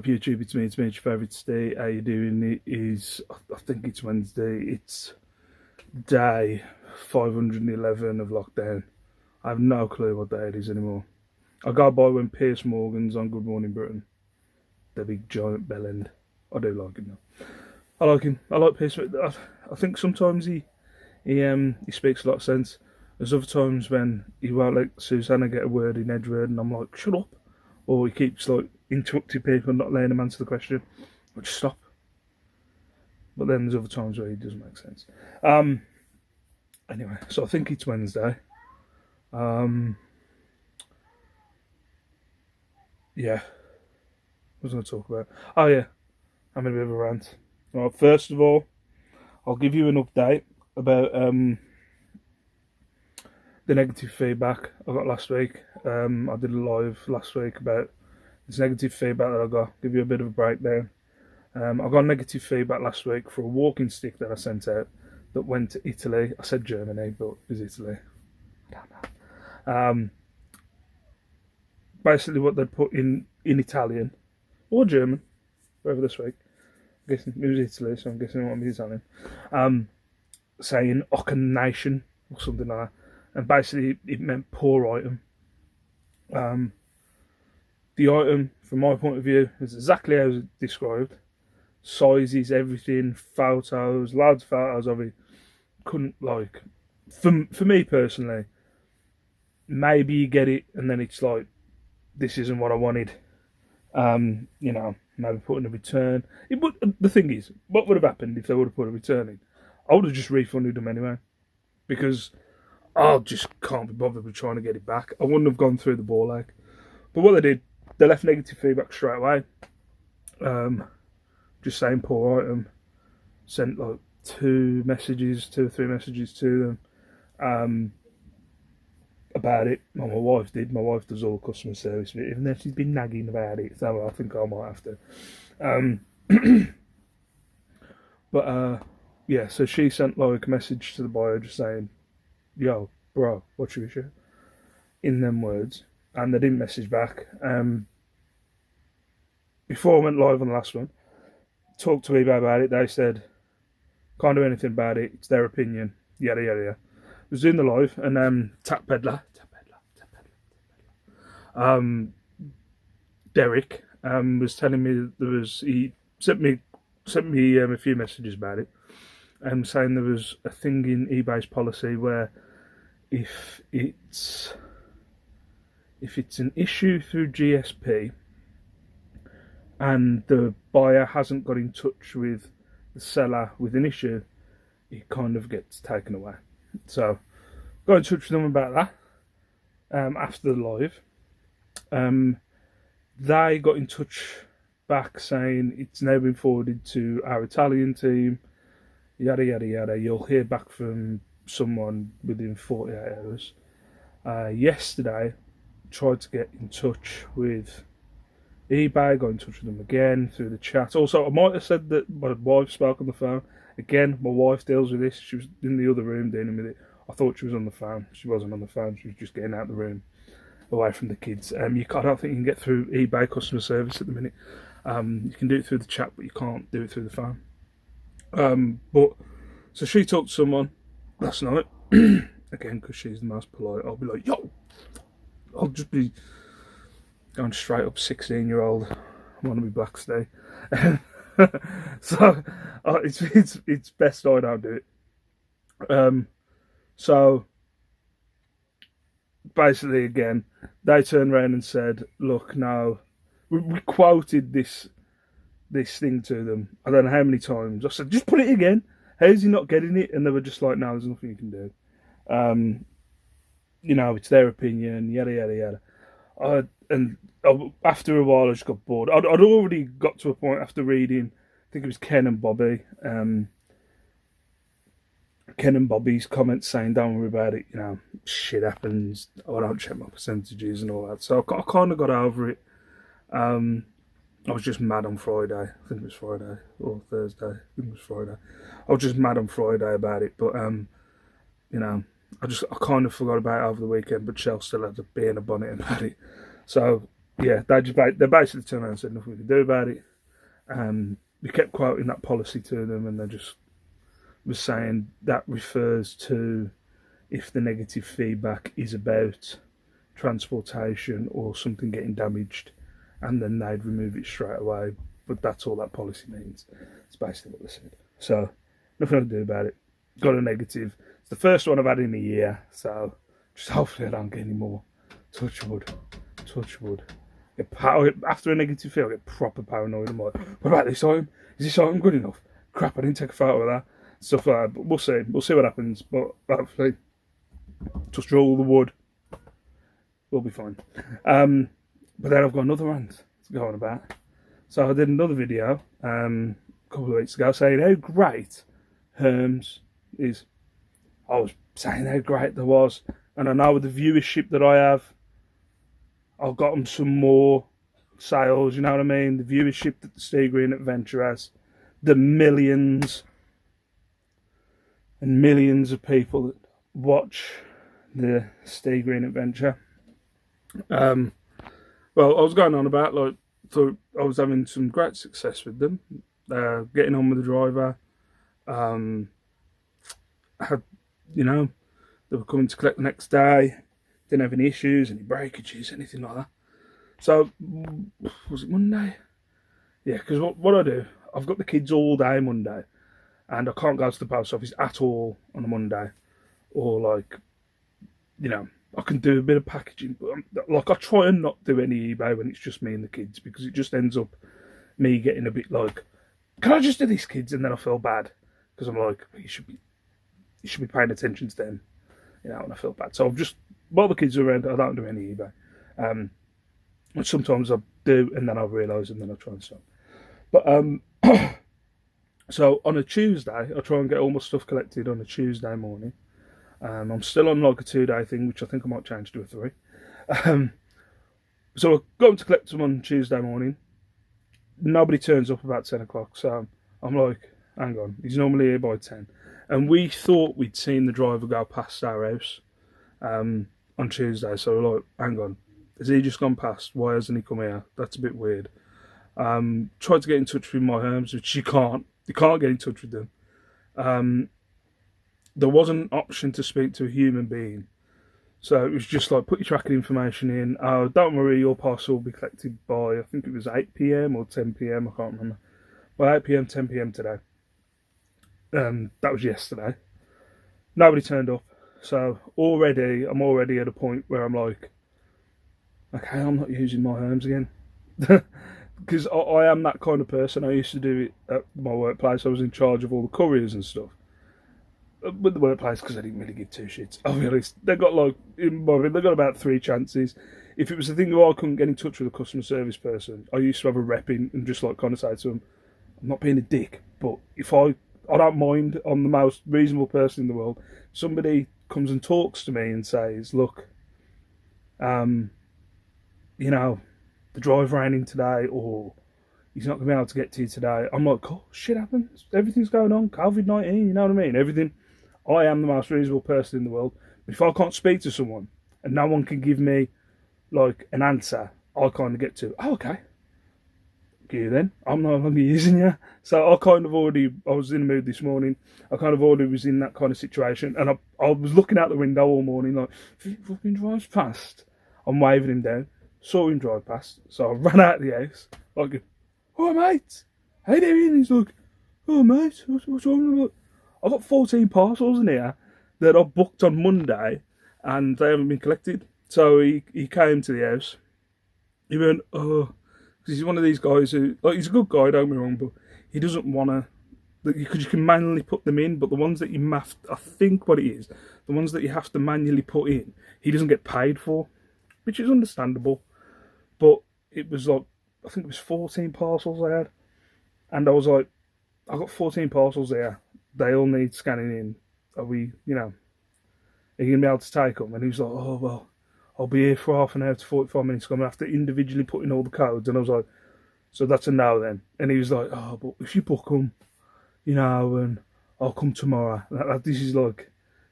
up YouTube? It's me, your favourite Steve. How you doing? It is, I think it's Wednesday. It's day 511 of lockdown. I have no clue what day it is anymore. I go by when Piers Morgan's on Good Morning Britain. The big giant bell end. I do like him though. I like him. I like Piers. I think sometimes he speaks a lot of sense. There's other times when he won't let Susanna get a word in Edward, and I'm like, shut up. Or he keeps like interrupting people and not letting them answer the question. I'll just stop. But then there's other times where he doesn't make sense. Anyway, so I think it's Wednesday. Yeah. What was I going to talk about? Oh yeah, I'm in a bit of a rant. Well, first of all, I'll give you an update about the negative feedback I got last week. I did a live last week about this negative feedback that I got. Give you a bit of a breakdown. I got negative feedback last week for a walking stick that I sent out that went to Italy. I said Germany, but it's Italy. I don't know. Basically, what they'd put in Italian or German, wherever this week. I'm guessing it was Italy, so I'm guessing it might be Italian. Saying "Nation" or something like that. And basically it meant poor item. The item, from my point of view, is exactly as it's described. Sizes, everything, photos, loads of photos of it. Couldn't, like, for me personally, maybe you get it and then it's like, this isn't what I wanted. Maybe put in a return. The thing is, what would have happened if they would have put a return in? I would have just refunded them anyway. Because I just can't be bothered with trying to get it back. I wouldn't have gone through the ball ache. But what they did, they left negative feedback straight away. Just saying poor item. Sent like 2 or 3 messages to them about it. Well, my wife did. My wife does all customer service, even though she's been nagging about it. So I think I might have to. Yeah, so she sent like a message to the buyer just saying, yo, bro, what's your issue? In them words. And they didn't message back. Before I went live on the last one, talked to eBay about it. They said, can't do anything about it. It's their opinion. Yada, yada, yada. I was doing the live, and Tap Peddler, Derek, was telling me that he sent me a few messages about it, saying there was a thing in eBay's policy where if it's an issue through GSP and the buyer hasn't got in touch with the seller with an issue, it kind of gets taken away. So got in touch with them about that after the live. They got in touch back saying it's now been forwarded to our Italian team, yada yada yada. You'll hear back from someone within 48 hours. Yesterday, tried to get in touch with eBay, got in touch with them again through the chat. Also, I might have said that my wife spoke on the phone. Again, my wife deals with this. She was in the other room dealing with it. I thought she was on the phone. She wasn't on the phone. She was just getting out of the room, away from the kids. I don't think you can get through eBay customer service at the minute. You can do it through the chat, but you can't do it through the phone. So she talked to someone last night. Again, because she's the most polite, I'll be like, yo! I'll just be going straight up 16-year-old. I want to be black today. So it's best I don't do it. So basically, again, they turned around and said, look, no, we quoted this thing to them. I don't know how many times. I said, just put it again. How's he not getting it? And they were just like, no, there's nothing you can do. It's their opinion, yada, yada, yada. After a while, I just got bored. I'd already got to a point after reading, I think it was Ken and Bobby, Ken and Bobby's comments saying, don't worry about it, shit happens, I don't check my percentages and all that. So I kind of got over it. I was just mad on Friday. I think it was Friday or Thursday. I think it was Friday. I was just mad on Friday about it, but I kind of forgot about it over the weekend. But Chelsea still had to be in a bonnet about it. So yeah, they basically turned around and said nothing we could do about it. We kept quoting that policy to them, and they just was saying that refers to if the negative feedback is about transportation or something getting damaged, and then they'd remove it straight away. But that's all that policy means. It's basically what they said. So nothing I can do about it. Got a negative. It's the first one I've had in a year, so just hopefully I don't get any more. Touch wood. Touch wood. After a negative feel, I get proper paranoid. I'm like, what about this item? Is this item good enough? Crap, I didn't take a photo of that. Stuff like that. But we'll see. We'll see what happens. But hopefully, just roll the wood. We'll be fine. But then I've got another rant to go on about. So I did another video a couple of weeks ago saying how great Hermes is. I was saying how great there was. And I know with the viewership that I have, I've got them some more sales, you know what I mean? The viewership that the Steve Green Adventure has, the millions and millions of people that watch the Steve Green Adventure. Well, I was going on about, like, so I was having some great success with them, getting on with the driver. I had, you know, they were coming to collect the next day. Didn't have any issues, any breakages, anything like that. So, was it Monday? Yeah, because what I do, I've got the kids all day Monday, and I can't go to the post office at all on a Monday. Or, like, you know, I can do a bit of packaging, but like, I try and not do any eBay when it's just me and the kids, because it just ends up me getting a bit like, can I just do these kids? And then I feel bad, because I'm like, you should be paying attention to them, you know, and I feel bad. So I've just, while the kids are around, I don't do any eBay. And sometimes I do, and then I realise, and then I try and stop. But so on a Tuesday, I try and get all my stuff collected on a Tuesday morning. I'm still on like a 2-day thing, which I think I might change to a 3. So I got them to collect them on Tuesday morning. Nobody turns up about 10 o'clock, so I'm like, hang on, he's normally here by 10. And we thought we'd seen the driver go past our house on Tuesday, so we're like, hang on, has he just gone past? Why hasn't he come here? That's a bit weird. Tried to get in touch with my Hermes, which you can't get in touch with them. There was an option to speak to a human being, so it was just like, put your tracking information in. Oh, don't worry, your parcel will be collected by, I think it was 8 PM or 10 PM, I can't remember. By 8 PM, 10 PM today. That was yesterday. Nobody turned up, so I'm already at a point where I'm like, okay, I'm not using my Hermes again. Because I am that kind of person. I used to do it at my workplace. I was in charge of all the couriers and stuff with the workplace, because I didn't really give two shits. I'll be honest. They got like, they got about 3 chances. If it was a thing where I couldn't get in touch with a customer service person, I used to have a rep in and just like kind of say to them, I'm not being a dick, but if I don't mind, I'm the most reasonable person in the world. Somebody comes and talks to me and says, look, you know, the driver ran in today, or he's not going to be able to get to you today. I'm like, oh, shit happens. Everything's going on. COVID-19, you know what I mean? Everything. I am the most reasonable person in the world. But if I can't speak to someone and no one can give me, like, an answer, I kind of get to, oh, okay. You then. I'm no longer using you. So I was in the mood this morning. I kind of already was in that kind of situation. And I was looking out the window all morning, like, if he fucking drives past, I'm waving him down. Saw him drive past. So I ran out of the house. Like, oh, mate, how you doing? He's like, oh, mate, what's wrong? Like, I've got 14 parcels in here that I booked on Monday, and they haven't been collected. So he came to the house. He went, oh, because he's one of these guys who, like, he's a good guy, don't get me wrong, but he doesn't want to, because you can manually put them in, but the ones that you I think what it is, the ones that you have to manually put in, he doesn't get paid for, which is understandable. But it was like, I think it was 14 parcels I had. And I was like, I've got 14 parcels there. They all need scanning in. Are we, you know, are you going to be able to take them? And he was like, oh, well, I'll be here for half an hour to 45 minutes. I'm going to have to individually put in all the codes. And I was like, so that's a no then. And he was like, oh, but if you book them, you know, and I'll come tomorrow. This is like,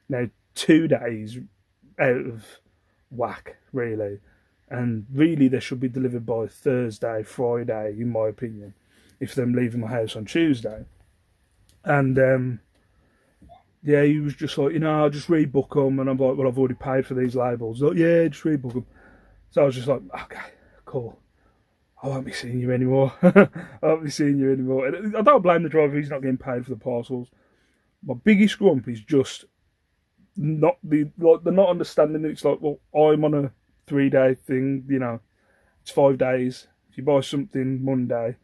now 2 days out of whack, really. and really they should be delivered by Thursday, Friday, in my opinion, if them leaving my house on Tuesday. And yeah, he was just like, I'll just rebook them, and I'm like, well, I've already paid for these labels. Like, yeah, just rebook them. So I was just like, okay, cool. I won't be seeing you anymore. I won't be seeing you anymore. And I don't blame the driver; he's not getting paid for the parcels. My biggest grump is just not they're not understanding that it's like, well, I'm on a 3-day thing, it's 5 days. If you buy something Monday,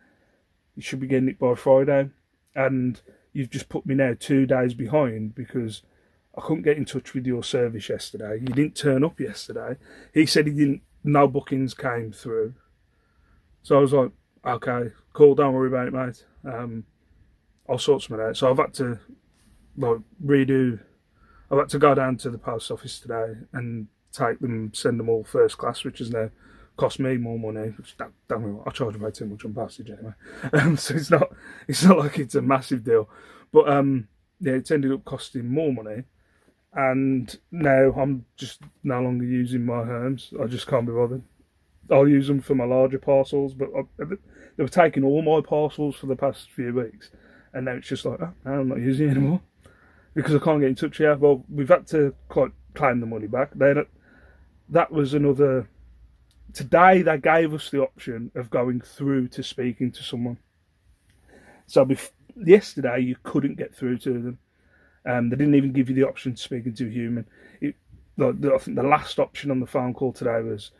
you should be getting it by Friday. And you've just put me now 2 days behind because I couldn't get in touch with your service yesterday. You didn't turn up yesterday. He said no bookings came through. So I was like, okay, cool, don't worry about it, mate. I'll sort something out. So I've had to I've had to go down to the post office today and send them all first class, which has now cost me more money. Which don't worry, I charge way too much on postage anyway. So it's not like it's a massive deal. But yeah, it's ended up costing more money. And now I'm just no longer using my Hermes. I just can't be bothered. I'll use them for my larger parcels, but they were taking all my parcels for the past few weeks, and now it's just like, no, I'm not using it anymore because I can't get in touch here. Well, we've had to claim the money back. That was another. Today they gave us the option of going through to speaking to someone. So yesterday you couldn't get through to them. They didn't even give you the option of speaking to a human. I think the last option on the phone call today was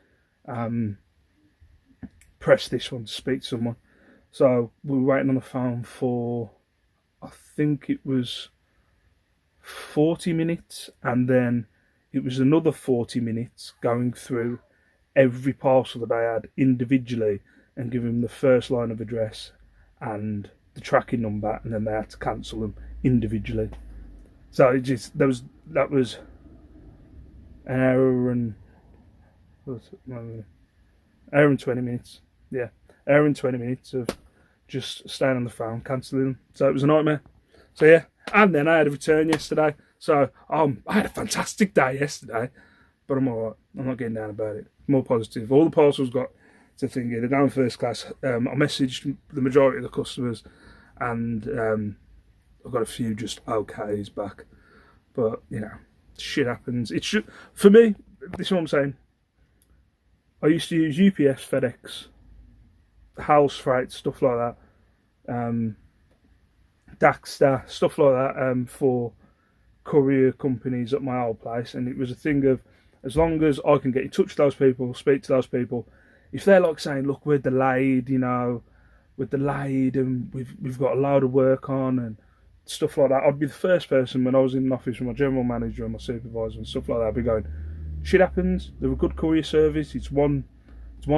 press this one to speak to someone. So we were waiting on the phone for, I think it was 40 minutes, and then it was another 40 minutes going through every parcel that I had individually and giving them the first line of address and the tracking number, and then they had to cancel them individually. So that was an hour and 20 minutes. Yeah, hour and 20 minutes of just staying on the phone, cancelling them. So it was a nightmare. So yeah, and then I had a return yesterday. So I had a fantastic day yesterday, but I'm alright. I'm not getting down about it. More positive. All the parcels got to thingy. They're going first class. I messaged the majority of the customers, and I've got a few just okays back. But shit happens. It should, for me. This is what I'm saying. I used to use UPS, FedEx, house freight, stuff like that, Daxter, stuff like that, for courier companies at my old place, and it was a thing of, as long as I can get in touch with those people, speak to those people, if they're like saying, look, we're delayed, and we've got a load of work on and stuff like that, I'd be the first person when I was in the office with my general manager and my supervisor and stuff like that, I'd be going, shit happens, they're a good courier service, it's one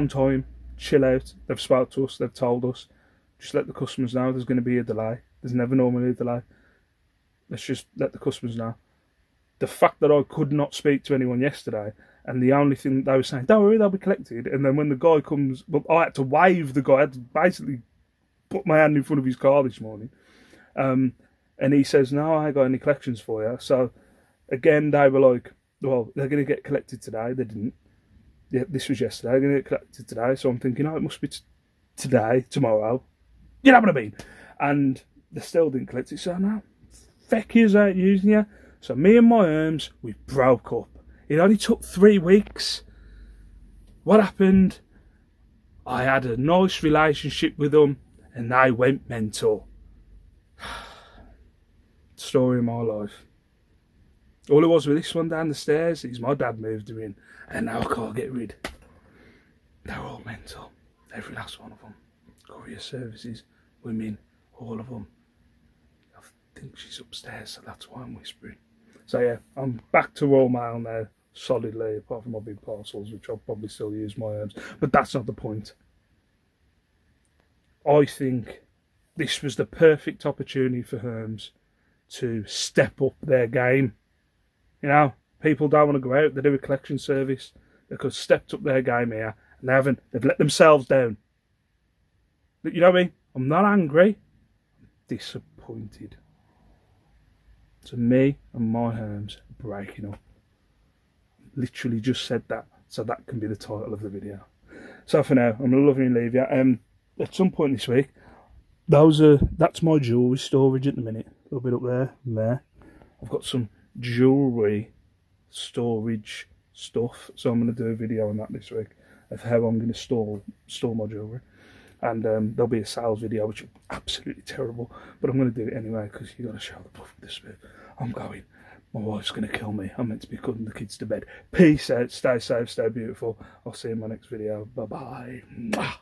time, chill out, they've spoke to us, they've told us, just let the customers know there's going to be a delay. There's never normally a delay. Let's just let the customers know. The fact that I could not speak to anyone yesterday, and the only thing they were saying, don't worry, they'll be collected, and then when the guy comes, well, I had to wave the guy, I had to basically put my hand in front of his car this morning, and he says, no, I ain't got any collections for you. So again, they were like, well, they're going to get collected today. They didn't. Yeah, this was yesterday. They're going to get collected today. So I'm thinking, it must be today, tomorrow. You know what I mean? And they still didn't collect it. So no, feck yous ain't using you. So me and my Hermes, we broke up. It only took 3 weeks. What happened? I had a nice relationship with them, and they went mental. Story of my life. All it was with this one down the stairs is my dad moved her in, and now I can't get rid. They're all mental. Every last one of them. Courier services, women, all of them. I think she's upstairs, so that's why I'm whispering. So yeah, I'm back to Royal Mail now, solidly, apart from my big parcels, which I'll probably still use my Hermes. But that's not the point. I think this was the perfect opportunity for Hermes to step up their game. People don't want to go out, they do a collection service. They could have stepped up their game here, and they haven't. They've let themselves down. You know what I mean? I'm not angry, I'm disappointed. So me and my Hermes are breaking up. Literally just said that So that can be the title of the video. So for now, I'm going to love you and leave you. At some point this week, that's my jewellery storage at the minute. A little bit up there and there. I've got some jewellery storage stuff, so I'm going to do a video on that this week of how I'm going to store my jewellery. And there'll be a sales video, which is absolutely terrible, but I'm going to do it anyway because you got to show the puff of this bit. I'm going. My wife's going to kill me. I'm meant to be putting the kids to bed. Peace out. Stay safe. Stay beautiful. I'll see you in my next video. Bye bye.